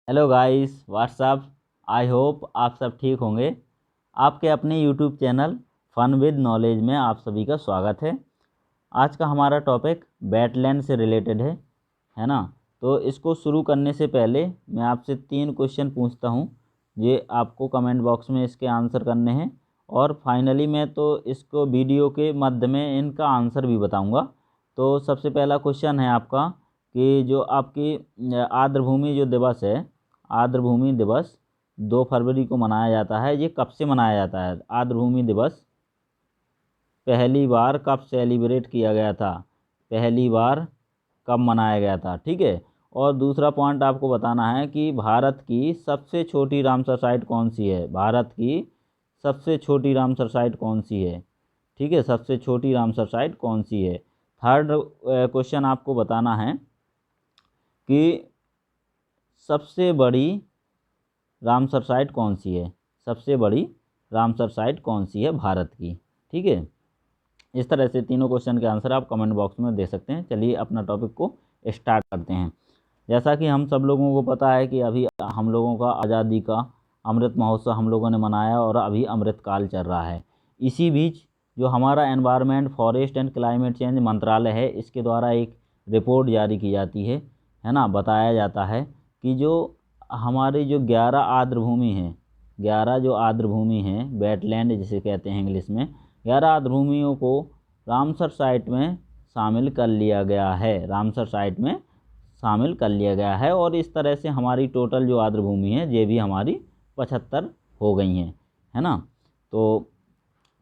Hello guys, what's up. I hope आप सब ठीक होंगे। आपके अपने YouTube channel fun with knowledge में आप सभी का स्वागत है। आज का हमारा टॉपिक वेटलैंड से रिलेटेड है ना। तो इसको शुरू करने से पहले मैं आपसे 3 क्वेश्चन पूछता हूँ। ये आपको कमेंट बॉक्स में इसके आंसर करने हैं और फाइनली मैं तो इसको वीडियो के मध्य में इनका आंसर भी बताऊँगा। तो सबसे पहला क्वेश्चन है आपका कि जो आपकी आर्द्रभूमि जो दिवस है, आर्द्रभूमि दिवस 2 फरवरी को मनाया जाता है। ये कब से मनाया जाता है? आर्द्रभूमि दिवस पहली बार कब सेलिब्रेट किया गया था, पहली बार कब मनाया गया था, ठीक है। और दूसरा पॉइंट आपको बताना है कि भारत की सबसे छोटी रामसर साइट कौन सी है, भारत की सबसे छोटी रामसर साइट कौन सी है, ठीक है, सबसे छोटी रामसर साइट कौन सी है। थर्ड क्वेश्चन आपको बताना है कि सबसे बड़ी रामसर साइट कौन सी है, सबसे बड़ी रामसर साइट कौन सी है भारत की, ठीक है। इस तरह से तीनों क्वेश्चन के आंसर आप कमेंट बॉक्स में दे सकते हैं। चलिए अपना टॉपिक को स्टार्ट करते हैं। जैसा कि हम सब लोगों को पता है कि अभी हम लोगों का आज़ादी का अमृत महोत्सव हम लोगों ने मनाया और अभी अमृत काल चल रहा है। इसी बीच जो हमारा environment, forest and climate change मंत्रालय है, इसके द्वारा एक रिपोर्ट जारी की जाती है ना। बताया जाता है कि जो हमारी जो 11 आर्द्रभूमि हैं, 11 जो आर्द्रभूमि हैं, वेटलैंड जिसे कहते हैं इंग्लिश में, 11 आर्द्रभूमियों को रामसर साइट में शामिल कर लिया गया है, रामसर साइट में शामिल कर लिया गया है। और इस तरह से हमारी टोटल जो आर्द्रभूमि है ये भी हमारी 75 हो गई हैं, है ना। तो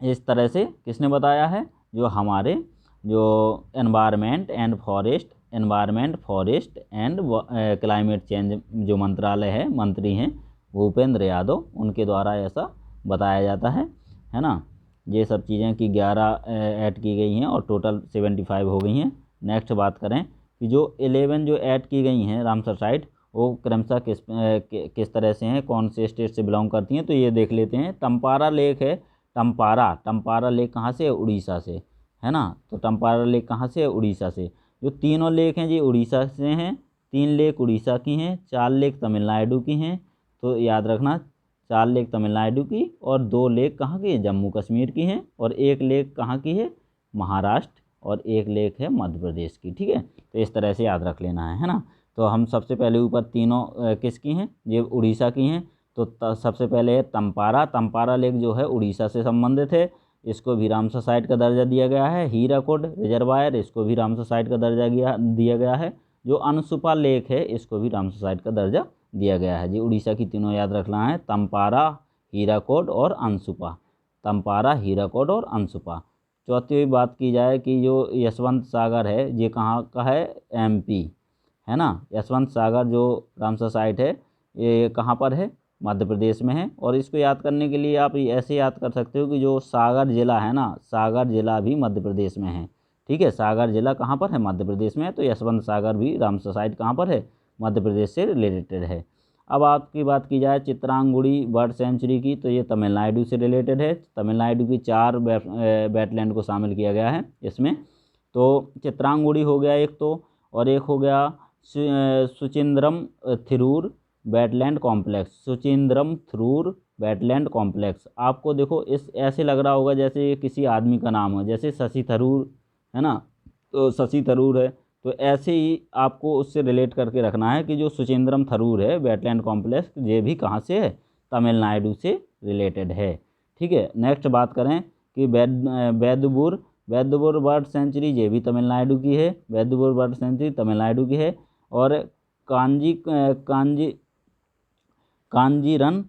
इस तरह से किसने बताया है? जो हमारे जो environment forest and climate change जो मंत्रालय है, मंत्री हैं भूपेंद्र यादव, उनके द्वारा ऐसा बताया जाता है ना। ये सब चीज़ें कि 11 ऐड की गई हैं और टोटल 75 हो गई हैं। नेक्स्ट बात करें कि जो 11 जो ऐड की गई हैं रामसर साइट, वो क्रमशः किस तरह से हैं, कौन से स्टेट से बिलोंग करती हैं, तो ये देख लेते हैं। टम्पारा लेक है, टम्पारा लेक कहाँ से है? उड़ीसा से, है ना। तो टम्पारा लेक कहाँ से है? उड़ीसा से। जो तीनों लेक हैं ये उड़ीसा से हैं, 3 लेक उड़ीसा की हैं, 4 लेक तमिलनाडु की हैं। तो याद रखना, 4 लेक तमिलनाडु की और 2 लेक कहाँ की? जम्मू कश्मीर की हैं। और 1 लेक कहाँ की है? महाराष्ट्र। और 1 लेक है मध्य प्रदेश की, ठीक है। तो इस तरह से याद रख लेना है ना। तो हम सबसे पहले ऊपर तीनों किसकी हैं? ये उड़ीसा की हैं। तो सबसे पहले है तम्पारा लेक जो है उड़ीसा से संबंधित है, इसको भी रामसर साइट का दर्जा दिया गया है। हीराकुड रिजर्वायर, इसको भी रामसर साइट का दर्जा दिया गया है। जो अनसुपा लेक है, इसको भी रामसर साइट का दर्जा दिया गया है। जी उड़ीसा की तीनों याद रखना है, तम्पारा, हीराकुड और अनसुपा, तम्पारा, हीराकुड और अनसुपा। चौथी बात की जाए कि जो यशवंत सागर है, ये कहाँ का है? एमपी, है ना। यशवंत सागर जो रामसर साइट है ये कहाँ पर है? मध्य प्रदेश में है। और इसको याद करने के लिए आप ऐसे याद कर सकते हो कि जो सागर जिला है ना, सागर जिला भी मध्य प्रदेश में है, ठीक है। सागर जिला कहाँ पर है? मध्य प्रदेश में है। तो यशवंत सागर भी रामसर साइट कहाँ पर है? मध्य प्रदेश से रिलेटेड है। अब आपकी बात की जाए चित्रांगुड़ी बर्ड सेंचुरी की, तो ये तमिलनाडु से रिलेटेड है। तमिलनाडु की 4 वेटलैंड को शामिल किया गया है इसमें। तो चित्रांगुड़ी हो गया एक, तो और एक हो गया Suchindram Theroor wetland complex, Suchindram Theroor wetland complex. आपको देखो इस ऐसे लग रहा होगा जैसे ये किसी आदमी का नाम है, जैसे शशि थरूर, है ना। तो शशि थरूर है, तो ऐसे ही आपको उससे रिलेट करके रखना है कि जो सुचिंद्रम थरूर है वेटलैंड कॉम्प्लेक्स, ये भी कहाँ से है? तमिलनाडु से रिलेटेड है, ठीक है। नेक्स्ट बात करें कि वैद्यपुर बर्ड सेंचुरी, ये भी तमिलनाडु की है, वैद्यपुर बर्ड सेंचुरी तमिलनाडु की है। और कांजीरन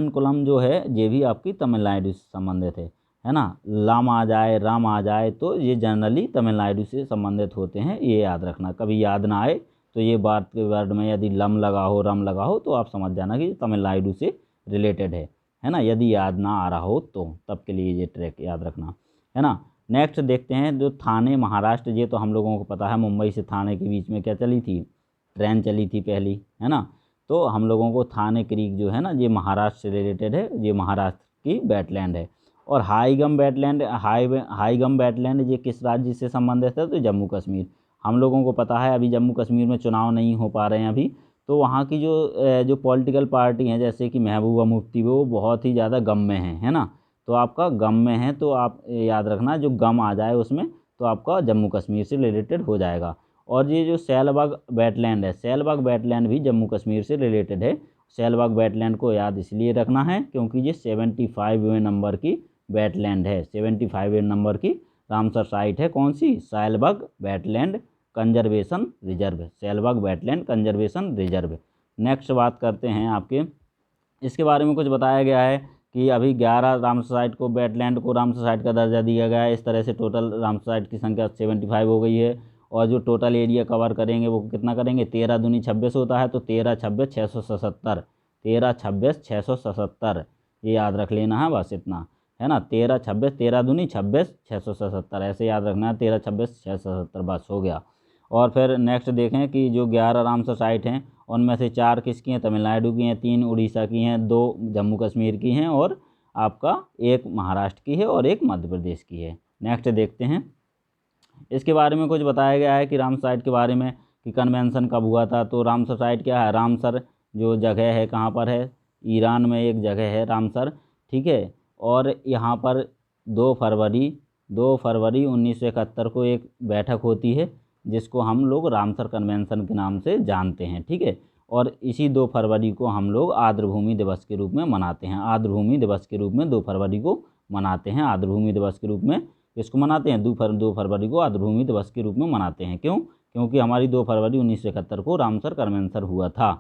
कुलम जो है ये भी आपकी तमिलनाडु से संबंधित है ना। लम आ जाए, रम आ जाए, तो ये जनरली तमिलनाडु से संबंधित होते हैं, ये याद रखना। कभी याद ना आए तो ये बात के वर्ड में यदि लम लगा हो, रम लगा हो, तो आप समझ जाना कि तमिलनाडु से रिलेटेड है ना। यदि याद ना आ रहा हो तो तब के लिए ये ट्रैक याद रखना, है ना। नेक्स्ट देखते हैं जो थाने महाराष्ट्र, ये तो हम लोगों को पता है, मुंबई से थाने के बीच में क्या चली थी? ट्रेन चली थी पहली, है ना। तो हम लोगों को थाने क्रीक जो है ना, ये महाराष्ट्र से रिलेटेड है, ये महाराष्ट्र की वेटलैंड है। और हाईगम वेटलैंड ये किस राज्य से संबंधित है? तो जम्मू कश्मीर। हम लोगों को पता है अभी जम्मू कश्मीर में चुनाव नहीं हो पा रहे हैं अभी, तो वहाँ की जो पॉलिटिकल पार्टी हैं जैसे कि महबूबा मुफ्ती, वो बहुत ही ज़्यादा गम में है ना। तो आपका गम में है, तो आप याद रखना जो गम आ जाए उसमें तो आपका जम्मू कश्मीर से रिलेटेड हो जाएगा। और ये जो सैलबाग वेटलैंड है, सैलबाग वेटलैंड भी जम्मू कश्मीर से रिलेटेड है। सैलबाग वेटलैंड को याद इसलिए रखना है क्योंकि ये 75वें नंबर की वेटलैंड है, 75वें नंबर की रामसर साइट है। कौन सी? Shallbugh wetland conservation reserve, Shallbugh wetland conservation reserve. Next बात करते हैं आपके, इसके बारे में कुछ बताया गया है कि अभी 11 रामसर साइट को, वेटलैंड को रामसर साइट का दर्जा दिया गया है। इस तरह से टोटल रामसर साइट की संख्या 75 हो गई है। और जो टोटल एरिया कवर करेंगे वो कितना करेंगे? 13 दूनी 26 होता है, तो 13 26 677, 13 26 677, ये याद रख लेना है, बस इतना है ना। 13 26, 13 दूनी 26 677, ऐसे याद रखना है, 13 26 677, बस हो गया। और फिर नेक्स्ट देखें कि जो 11 रामसर साइट हैं उनमें से 4 किसकी हैं? तमिलनाडु की हैं, 3 उड़ीसा की हैं, 2 जम्मू कश्मीर की हैं, और आपका 1 महाराष्ट्र की है और 1 मध्य प्रदेश की है। नेक्स्ट देखते हैं, इसके बारे में कुछ बताया गया है कि रामसर साइट के बारे में कि कन्वेंशन कब हुआ था। तो रामसर साइट क्या है? रामसर जो जगह है कहाँ पर है? ईरान में एक जगह है रामसर, ठीक है। और यहाँ पर 2 फरवरी 1971 को एक बैठक होती है जिसको हम लोग रामसर कन्वेंशन के नाम से जानते हैं, ठीक है। और इसी 2 फरवरी को हम लोग आर्द्रभूमि दिवस के रूप में मनाते हैं, आर्द्रभूमि दिवस के रूप में 2 फरवरी को मनाते हैं, आर्द्रभूमि दिवस के रूप में इसको मनाते हैं। 2 फरवरी को आर्द्रभूमि दिवस के रूप में मनाते हैं। क्यों? क्योंकि हमारी 2 फरवरी 1971 को रामसर कन्वेंशन हुआ था।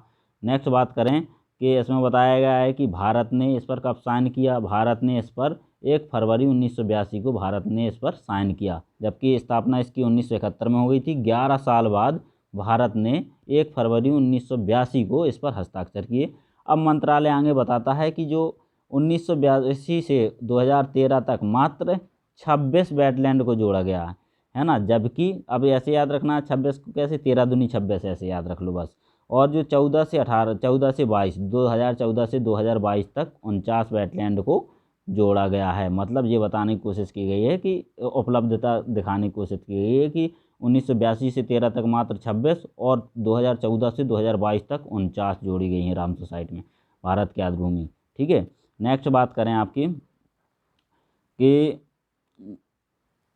नेक्स्ट बात करें कि इसमें बताया गया है कि भारत ने इस पर कब साइन किया। भारत ने इस पर 1 फरवरी 1982 को भारत ने इस पर साइन किया, जबकि स्थापना इसकी 1971 में हो गई थी। 11 साल बाद भारत ने 1 फरवरी 1982 को इस पर हस्ताक्षर किए। अब मंत्रालय आगे बताता है कि जो 1982 से 2013 तक मात्र 26 वेटलैंड को जोड़ा गया है ना। जबकि अब ऐसे याद रखना है 26 को कैसे? 13 दूनी 26, ऐसे याद रख लो बस। और जो 14 से 22 2014 से 2022 तक 49 वेटलैंड को जोड़ा गया है। मतलब ये बताने की कोशिश की गई है कि उपलब्धता दिखाने की कोशिश की गई है कि 1982 से 13 तक मात्र 26 और 2014 से 2022 तक 49 जोड़ी गई हैं रामसर साइट में भारत की आर्द्रभूमि, ठीक है। नेक्स्ट बात करें आपकी कि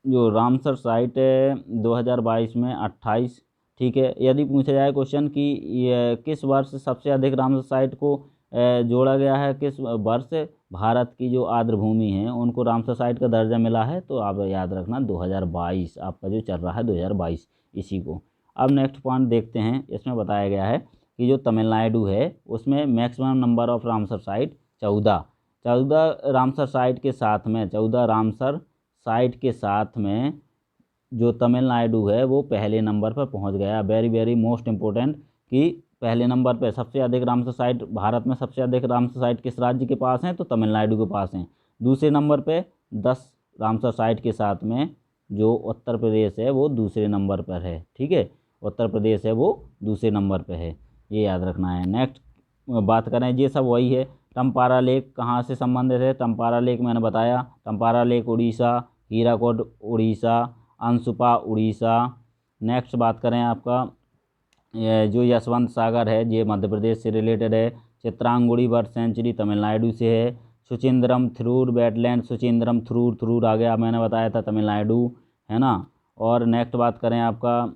जो रामसर साइट है 2022 में 28, ठीक है। यदि पूछा जाए क्वेश्चन कि ये किस वर्ष सबसे अधिक रामसर साइट को जोड़ा गया है, किस वर्ष भारत की जो आर्द्रभूमि है उनको रामसर साइट का दर्जा मिला है, तो आप याद रखना 2022 आपका जो चल रहा है 2022 इसी को। अब नेक्स्ट पॉइंट देखते हैं, इसमें बताया गया है कि जो तमिलनाडु है उसमें maximum number of Ramsar site 14 Ramsar site के साथ में 14 रामसर साइट के साथ में जो तमिलनाडु है वो पहले नंबर पर पहुंच गया। वेरी वेरी मोस्ट इम्पोर्टेंट कि पहले नंबर पर सबसे अधिक रामसर साइट, भारत में सबसे अधिक रामसर साइट किस राज्य के पास हैं? तो तमिलनाडु के पास हैं। दूसरे नंबर पे 10 रामसर साइट के साथ में जो उत्तर प्रदेश है वो दूसरे नंबर पर है, ठीक है। उत्तर प्रदेश है वो दूसरे नंबर पर है, ये याद रखना है। नेक्स्ट बात करें, ये सब वही है। टम्पारा लेक कहाँ से संबंधित है? टम्पारा लेक मैंने बताया, टम्पारा लेक उड़ीसा, हीराकुड उड़ीसा, अंशुपा उड़ीसा। नेक्स्ट बात करें आपका जो यशवंत सागर है ये मध्य प्रदेश से रिलेटेड है। चित्रांगुड़ी बर्ड सेंचुरी तमिलनाडु से है। सुचिंद्रम थ्रूर वेटलैंड, सुचिंद्रम थ्रूर आ गया, मैंने बताया था तमिलनाडु, है ना। और नेक्स्ट बात करें आपका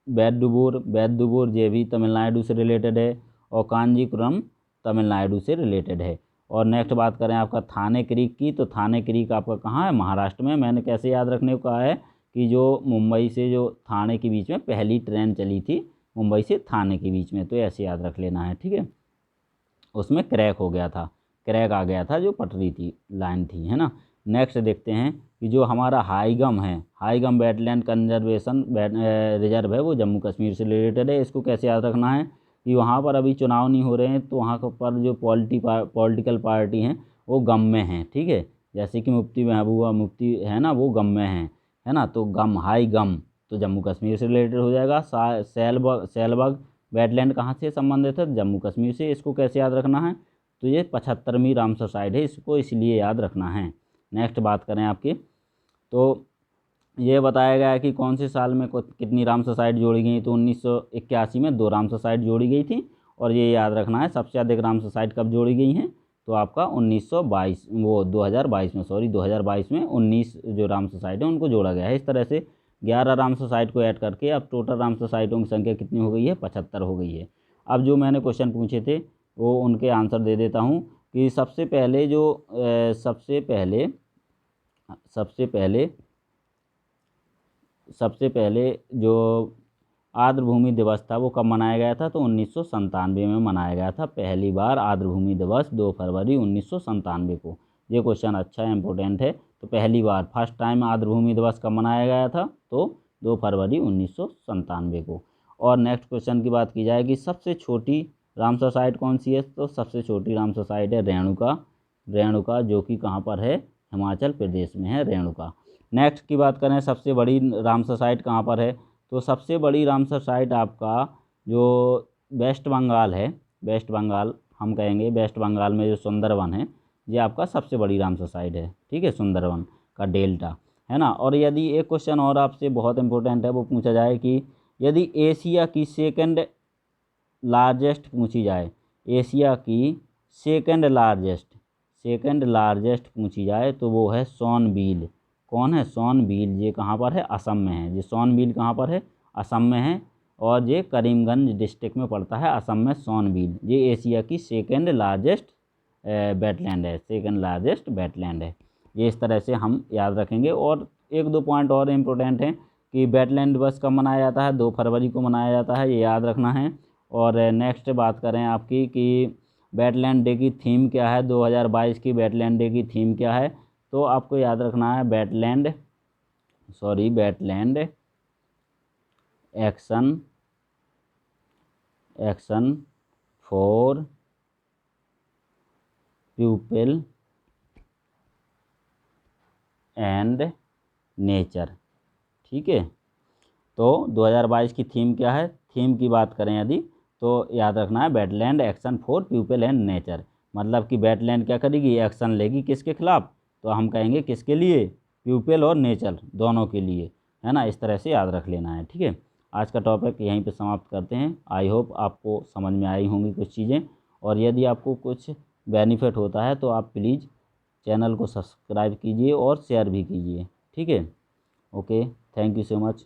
बैद्दुबुर ये भी तमिलनाडु से रिलेटेड है। और कांजीपुरम तमिलनाडु से रिलेटेड है। और नेक्स्ट बात करें आपका थाने क्रीक की, तो थाने क्रीक आपका कहाँ है? महाराष्ट्र में। मैंने कैसे याद रखने को कहा है कि जो मुंबई से जो थाने के बीच में पहली ट्रेन चली थी, मुंबई से थाने के बीच में, तो ऐसे याद रख लेना है, ठीक है। उसमें क्रैक हो गया था, क्रैक आ गया था, जो पटरी थी, लाइन थी, है ना। नेक्स्ट देखते हैं कि जो हमारा हाईगम है, हाईगम वेटलैंड कंजर्वेशन रिजर्व है वो जम्मू कश्मीर से रिलेटेड है। इसको कैसे याद रखना है कि वहाँ पर अभी चुनाव नहीं हो रहे हैं, तो वहाँ पर जो पॉलिटिकल पार्टी हैं वो गम में हैं, ठीक है। जैसे कि मुफ्ती महबूबा मुफ्ती है ना, वो गम में हैं, है ना। तो गम, हाई गम तो जम्मू कश्मीर से रिलेटेड हो जाएगा। सैलबाग वेटलैंड कहाँ से संबंधित है? जम्मू कश्मीर से। इसको कैसे याद रखना है? तो ये 75वीं रामसर साइट है, इसको इसलिए याद रखना है। नेक्स्ट बात करें आपकी, तो ये बताया गया है कि कौन से साल में कितनी रामसर साइट जोड़ी गई। तो 1981 में 2 रामसर साइट जोड़ी गई थी। और ये याद रखना है सबसे अधिक रामसर साइट कब जोड़ी गई हैं, तो आपका 1922 वो 2022 में, सॉरी 2022 में 19 जो रामसर साइट है उनको जोड़ा गया है। इस तरह से 11 रामसर साइट को ऐड करके अब टोटल रामसर साइटों की संख्या कितनी हो गई है, 75 हो गई है। अब जो मैंने क्वेश्चन पूछे थे वो उनके आंसर दे देता हूँ कि सबसे पहले जो आर्द्रभूमि दिवस था वो कब मनाया गया था, तो 1997 में मनाया गया था। पहली बार आर्द्रभूमि दिवस 2 फरवरी 1997 को। ये क्वेश्चन अच्छा है, इंपॉर्टेंट है। तो पहली बार फर्स्ट टाइम आर्द्रभूमि दिवस कब मनाया गया था, तो 2 फरवरी 1997 को। और नेक्स्ट क्वेश्चन की बात की जाए कि सबसे छोटी रामसर साइट कौन सी है, तो सबसे छोटी रामसर साइट है रेणुका, जो कि कहाँ पर है, हिमाचल प्रदेश में है रेणुका। नेक्स्ट की बात करें सबसे बड़ी रामसर साइट कहाँ पर है, तो सबसे बड़ी रामसर साइट आपका जो वेस्ट बंगाल है, वेस्ट बंगाल हम कहेंगे, वेस्ट बंगाल में जो सुंदरवन है ये आपका सबसे बड़ी रामसर साइट है। ठीक है, सुंदरवन का डेल्टा है ना। और यदि एक क्वेश्चन और आपसे बहुत इंपॉर्टेंट है वो पूछा जाए कि यदि एशिया की सेकंड लार्जेस्ट पूछी जाए, एशिया की सेकंड लार्जेस्ट पूछी जाए तो वो है सोनबील। कौन है, सोनबील। ये कहाँ पर है, असम में है। ये सोनबील कहाँ पर है, असम में है। और ये करीमगंज डिस्ट्रिक्ट में पड़ता है, असम में सोनबील। ये एशिया की सेकंड लार्जेस्ट वेटलैंड है। ये इस तरह से हम याद रखेंगे। और एक दो पॉइंट और इम्पोर्टेंट हैं कि वेटलैंड दिवस कब मनाया जाता है, 2 फरवरी को मनाया जाता है, ये याद रखना है। और नेक्स्ट बात करें आपकी कि वेटलैंड डे की थीम क्या है, 2022 की वेटलैंड डे की थीम क्या है, तो आपको याद रखना है wetland action for people and nature. ठीक है, तो 2022 की थीम क्या है, थीम की बात करें यदि तो याद रखना है wetland action for people and nature. मतलब कि वेटलैंड क्या करेगी, एक्शन लेगी किसके खिलाफ, तो हम कहेंगे किसके लिए, पीपल और नेचर दोनों के लिए, है ना। इस तरह से याद रख लेना है। ठीक है, आज का टॉपिक यहीं पे समाप्त करते हैं। आई होप आपको समझ में आई होंगी कुछ चीज़ें। और यदि आपको कुछ बेनिफिट होता है तो आप प्लीज़ चैनल को सब्सक्राइब कीजिए और शेयर भी कीजिए। ठीक है, okay, thank you so much.